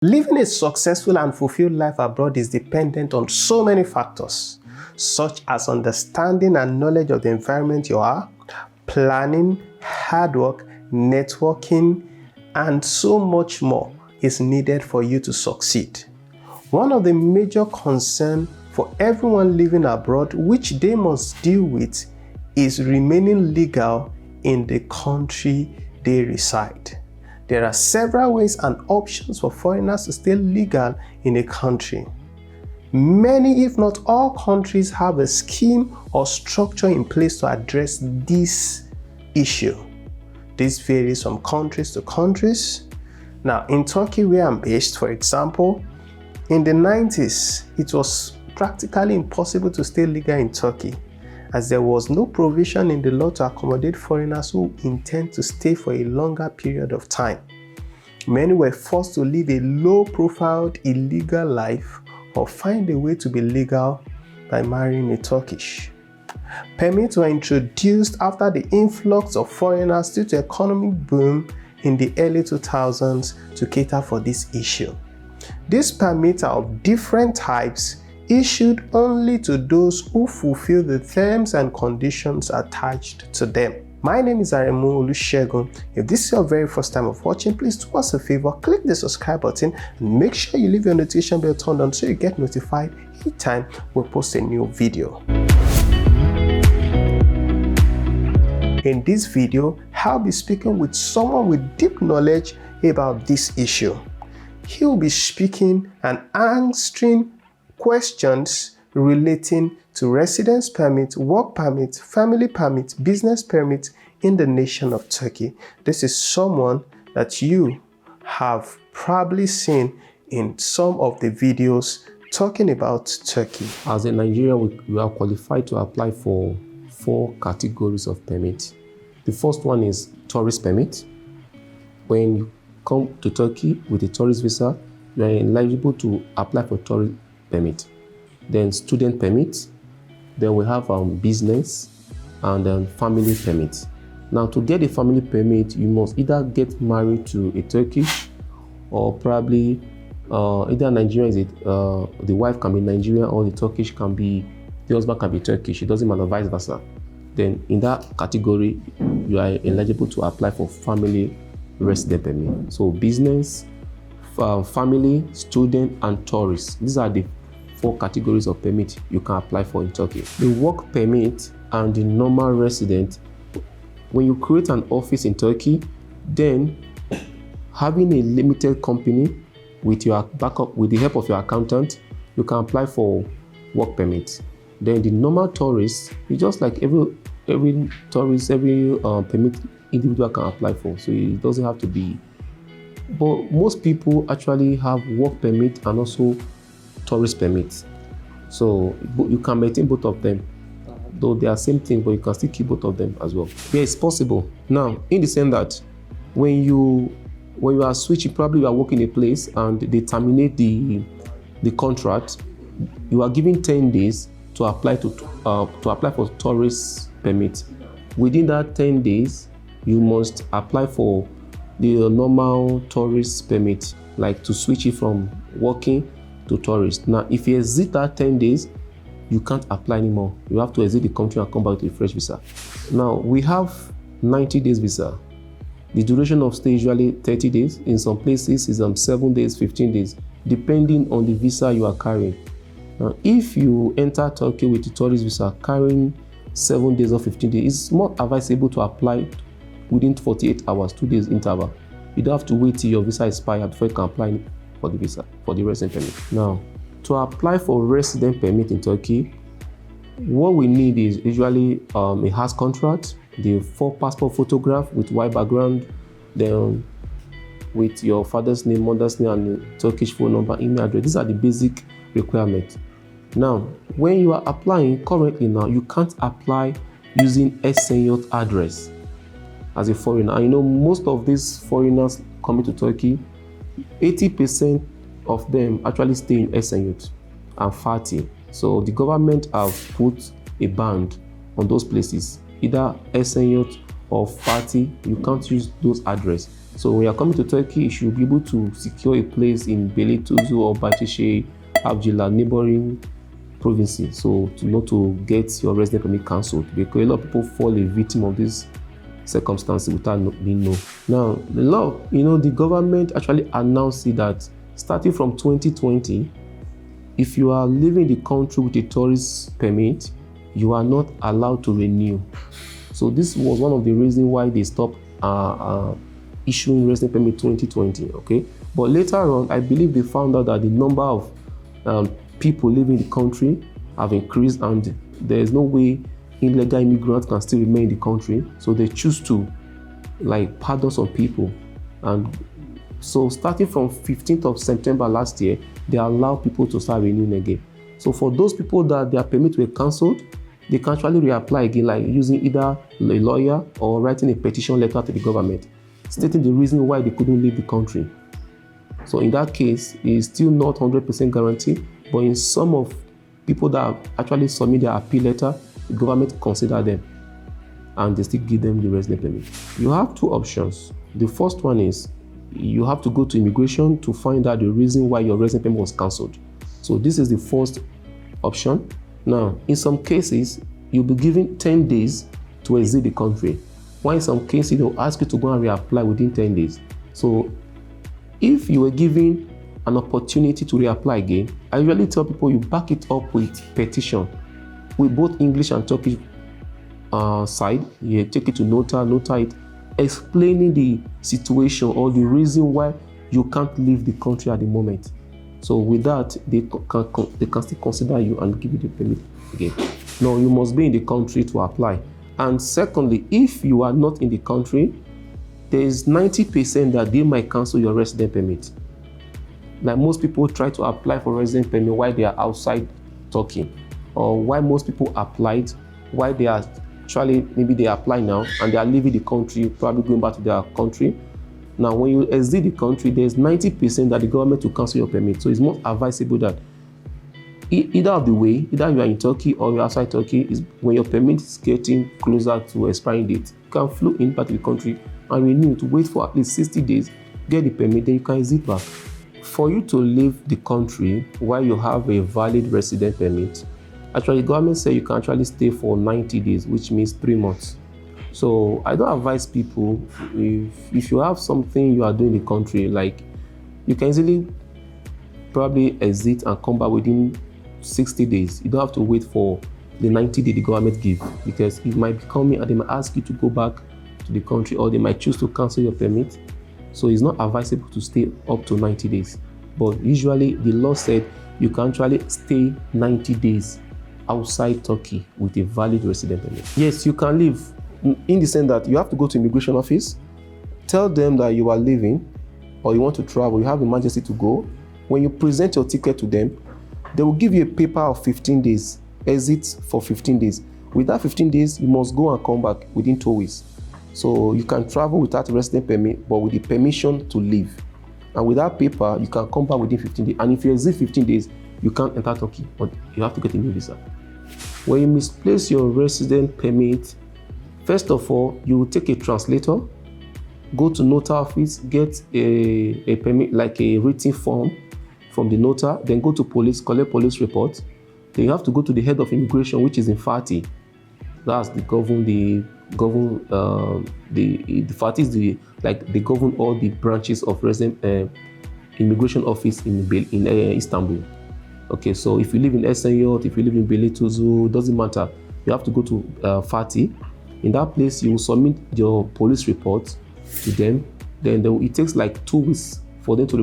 Living a successful and fulfilled life abroad is dependent on so many factors, such as understanding and knowledge of the environment you are, planning, hard work, networking, and so much more is needed for you to succeed. One of the major concerns for everyone living abroad, which they must deal with, is remaining legal in the country they reside. There are several ways and options for foreigners to stay legal in a country. Many, if not all countries, have a scheme or structure in place to address this issue. This varies from countries to countries. Now, in Turkey, where I'm based, for example, in the 90s, it was practically impossible to stay legal in Turkey, as there was no provision in the law to accommodate foreigners who intend to stay for a longer period of time. Many were forced to live a low-profile, illegal life or find a way to be legal by marrying a Turkish. Permits were introduced after the influx of foreigners due to economic boom in the early 2000s to cater for this issue. These permits are of different types, issued only to those who fulfill the terms and conditions attached to them. My name is Aremu Olusegun. If this is your very first time of watching, please do us a favor, click the subscribe button and make sure you leave your notification bell turned on so you get notified each time we post a new video. In this video, I'll be speaking with someone with deep knowledge about this issue. He will be speaking and answering questions relating to residence permit, work permit, family permit, business permit in the nation of Turkey. This is someone that you have probably seen in some of the videos talking about Turkey. As a Nigerian, we are qualified to apply for 4 categories of permit. The first one is tourist permit. When you come to Turkey with a tourist visa, you are eligible to apply for tourist permit. Then student permit. Then we have business and then family permit. Now, to get a family permit, you must either get married to a Turkish or probably either Nigerian, the wife can be Nigerian or the Turkish can be, the husband can be Turkish. It doesn't matter, vice versa. Then in that category, you are eligible to apply for family resident permit. So business, family, student, and tourist. These are the 4 categories of permit you can apply for in Turkey. The work permit and the normal resident, when you create an office in Turkey, then having a limited company with your backup, with the help of your accountant, you can apply for work permit. Then the normal tourist is just like every tourist, every permit individual can apply for. So it doesn't have to be. But most people actually have work permit and also tourist permit. So you can maintain both of them. Though they are same thing, but you can still keep both of them as well. Yeah, it's possible. Now, in the sense that when you are switching, probably you are working a place and they terminate the contract, you are given 10 days to apply for tourist permit. Within that 10 days, you must apply for the normal tourist permit, like to switch it from working to tourist. Now, if you exit that 10 days, you can't apply anymore. You have to exit the country and come back to a fresh visa. Now, we have 90 days visa. The duration of stay is usually 30 days. In some places, it's 7 days, 15 days, depending on the visa you are carrying. Now, if you enter Turkey with a tourist visa carrying 7 days or 15 days, it's more advisable to apply within 48 hours, 2 days interval. You don't have to wait till your visa expires before you can apply for the visa, for the resident permit. Now, to apply for resident permit in Turkey, what we need is usually a house contract, the 4 passport photograph with white background, then with your father's name, mother's name, and Turkish phone number, email address. These are the basic requirements. Now, when you are applying currently now, you can't apply using Esenyurt address as a foreigner. And you know, most of these foreigners coming to Turkey, 80% of them actually stay in Esenyurt and Fatih. So the government have put a ban on those places, either Zhiyun or Fatih. You can't use those addresses. So when you're coming to Turkey, you should be able to secure a place in Beylikdüzü or Bahçeşehir, Avcılar, neighboring provinces. So to not to get your residence permit cancelled, because a lot of people fall a victim of this circumstances without being known. Now, the law, the government actually announced it that starting from 2020, if you are living in the country with a tourist permit, you are not allowed to renew. So this was one of the reasons why they stopped issuing residence permit 2020. Okay, but later on, I believe they found out that the number of people living in the country have increased, and there is no way illegal immigrants can still remain in the country. So they choose to pardon some people. And so starting from 15th of September last year, they allow people to start renewing again. So for those people that their permit were cancelled, they can actually reapply again, like using either a lawyer or writing a petition letter to the government, stating the reason why they couldn't leave the country. So in that case, it's still not 100% guaranteed, but in some of people that actually submit their appeal letter, the government consider them and they still give them the residence permit. You have two options. The first one is you have to go to immigration to find out the reason why your residence permit was cancelled. So this is the first option. Now, in some cases, you'll be given 10 days to exit the country. While in some cases, they'll ask you to go and reapply within 10 days. So if you were given an opportunity to reapply again, I usually tell people you back it up with petition with both English and Turkish side. You take it to nota it, explaining the situation or the reason why you can't leave the country at the moment. So with that, they can still consider you and give you the permit again. No, you must be in the country to apply. And secondly, if you are not in the country, there is 90% that they might cancel your residence permit. Like most people try to apply for residence permit while they are outside Turkey, or why most people applied while they are actually, maybe they apply now and they are leaving the country, probably going back to their country. Now, when you exit the country, there's 90% that the government will cancel your permit. So it's more advisable that either of the way, either you are in Turkey or you're outside Turkey, is when your permit is getting closer to expiring date, you can fly in back to the country and renew to wait for at least 60 days, get the permit, then you can exit back. For you to leave the country while you have a valid residence permit, actually the government says you can actually stay for 90 days, which means 3 months. So I don't advise people, if you have something you are doing in the country, like you can easily probably exit and come back within 60 days. You don't have to wait for the 90 days the government give, because it might be coming and they might ask you to go back to the country, or they might choose to cancel your permit. So it's not advisable to stay up to 90 days. But usually the law said you can actually stay 90 days outside Turkey with a valid residence permit. Yes, you can leave, in the sense that you have to go to immigration office, tell them that you are leaving or you want to travel, you have emergency to go. When you present your ticket to them, they will give you a paper of 15 days, exit for 15 days. With that 15 days, you must go and come back within 2 weeks. So you can travel without a residence permit, but with the permission to leave. And with that paper, you can come back within 15 days. And if you exit 15 days, you can't enter Turkey, but you have to get a new visa. When you misplace your residence permit, first of all, you will take a translator, go to notary office, get a permit, like a written form from the notary, then go to police, collect police report. Then you have to go to the head of immigration, which is in Fatih. That's the Fatih is they govern all the branches of immigration office in Istanbul. Okay, so if you live in Esenyurt, if you live in Beylikdüzü, it doesn't matter. You have to go to Fatih. In that place, you will submit your police report to them. Then it takes like 2 weeks for them to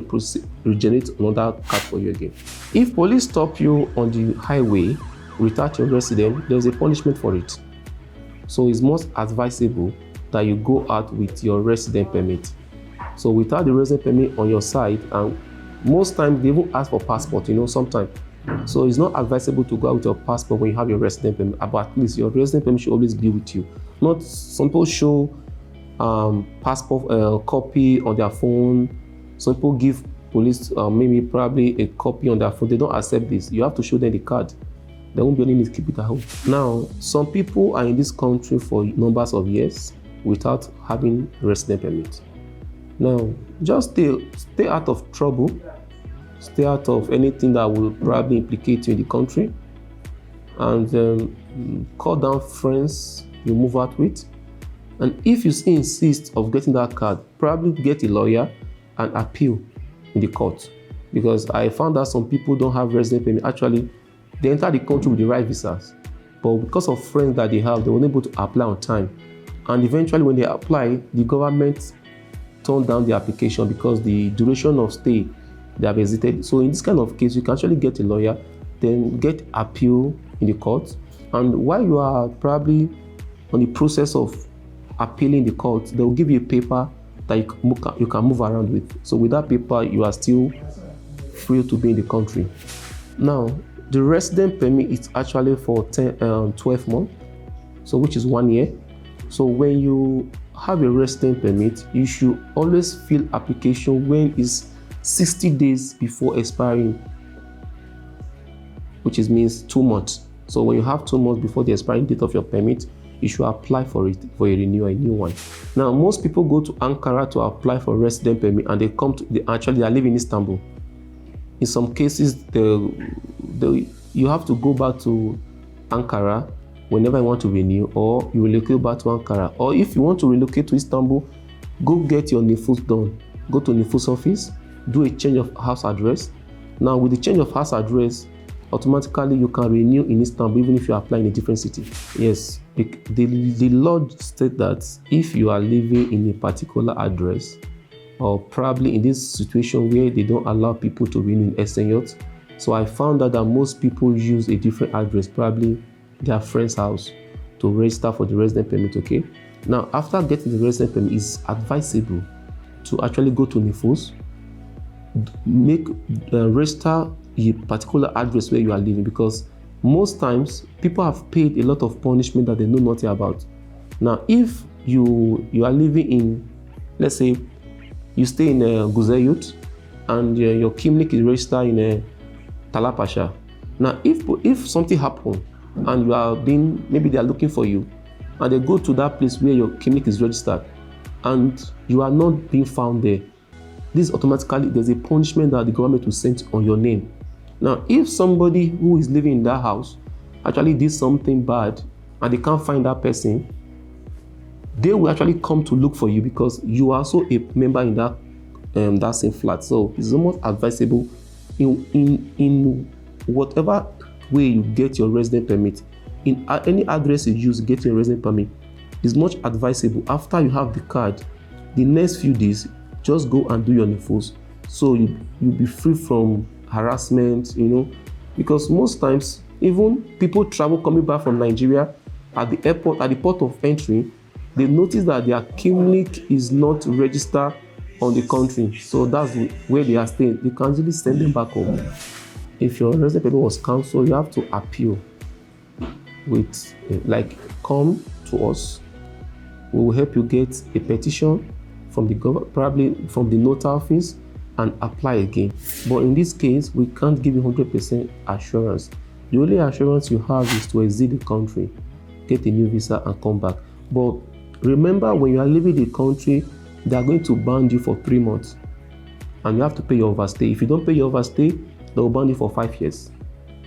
regenerate another card for you again. If police stop you on the highway without your residence, there's a punishment for it. So it's most advisable that you go out with your residence permit. So without the residence permit on your side, and most times they even ask for passport, sometimes. So it's not advisable to go out with your passport when you have your residence permit, but at least your residence permit should always be with you. Not some people show passport copy on their phone. Some people give police probably a copy on their phone. They don't accept this. You have to show them the card. There won't be any need to keep it at home. Now, some people are in this country for numbers of years without having residence permit. Now, just stay out of trouble, stay out of anything that will probably implicate you in the country, and call down friends you move out with. And if you insist of getting that card, probably get a lawyer and appeal in the court. Because I found that some people don't have residence permit. Actually, they enter the country with the right visas, but because of friends that they have, they were unable to apply on time. And eventually when they apply, the government turned down the application because the duration of stay, they have hesitated. So in this kind of case, you can actually get a lawyer, then get appeal in the court. And while you are probably on the process of appealing the court, they will give you a paper that you can move around with. So with that paper, you are still free to be in the country. Now, the resident permit is actually for 12 months, so which is 1 year. So when you have a resident permit, you should always fill application when it's 60 days before expiring, which means 2 months. So when you have 2 months before the expiring date of your permit, you should apply for it, for a new one. Now, most people go to Ankara to apply for resident permit, and they come to, they live in Istanbul. In some cases, you have to go back to Ankara whenever you want to renew, or you relocate back to Ankara. Or if you want to relocate to Istanbul, go get your nüfus done. Go to nüfus office, do a change of house address. Now, with the change of house address, automatically you can renew in Istanbul even if you apply in a different city. Yes, the law states that if you are living in a particular address, or probably in this situation where they don't allow people to renew in Esenyurt, so I found out that most people use a different address, probably their friend's house, to register for the resident permit. Okay. Now, after getting the resident permit, it's advisable to actually go to nüfus, register a particular address where you are living, because most times people have paid a lot of punishment that they know nothing about. Now, if you are living in, let's say, you stay in Zhiyun and your kimlik is registered in Talapasha. Now, if something happened and you are maybe they are looking for you, and they go to that place where your kimlik is registered, and you are not being found there, this automatically, there's a punishment that the government will send on your name. Now, if somebody who is living in that house actually did something bad and they can't find that person, they will actually come to look for you because you are also a member in that same flat. So it's almost advisable in whatever way you get your resident permit, in any address you use to get your resident permit, it's much advisable after you have the card, the next few days, just go and do your nüfus, so you'll be free from harassment, because most times even people travel coming back from Nigeria at the airport, at the port of entry, they notice that their kimlik is not registered on the country, so that's where they are staying. You can easily send them back home. If your resident permit was cancelled, you have to appeal with, come to us. We will help you get a petition from the government, probably from the notary office, and apply again. But in this case, we can't give you 100% assurance. The only assurance you have is to exit the country, get a new visa, and come back. But remember, when you are leaving the country, they are going to ban you for 3 months, and you have to pay your overstay. If you don't pay your overstay, they will ban you for 5 years.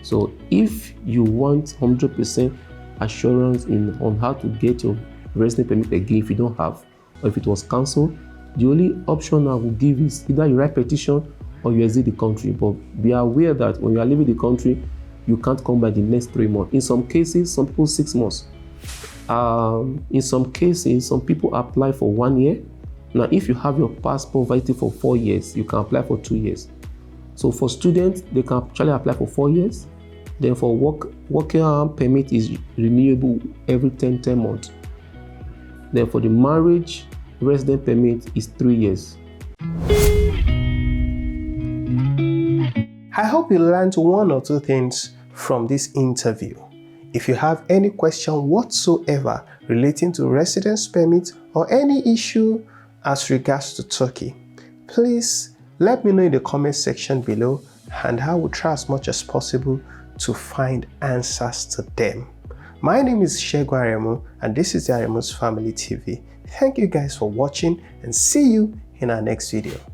So if you want 100% assurance on how to get your resident permit again, if you don't have, or if it was cancelled, the only option I will give is either you write petition or you exit the country. But be aware that when you are leaving the country, you can't come back the next 3 months. In some cases, some people 6 months. In some cases, some people apply for 1 year. Now, if you have your passport valid for 4 years, you can apply for 2 years. So for students, they can actually apply for 4 years. Then for working permit is renewable every 10 months. Then for the marriage resident permit is 3 years. I hope you learned 1 or 2 things from this interview. If you have any question whatsoever relating to residence permit or any issue as regards to Turkey, please let me know in the comment section below, and I will try as much as possible to find answers to them. My name is Segun Aremu, and this is the Aremu's Family TV. Thank you guys for watching, and see you in our next video.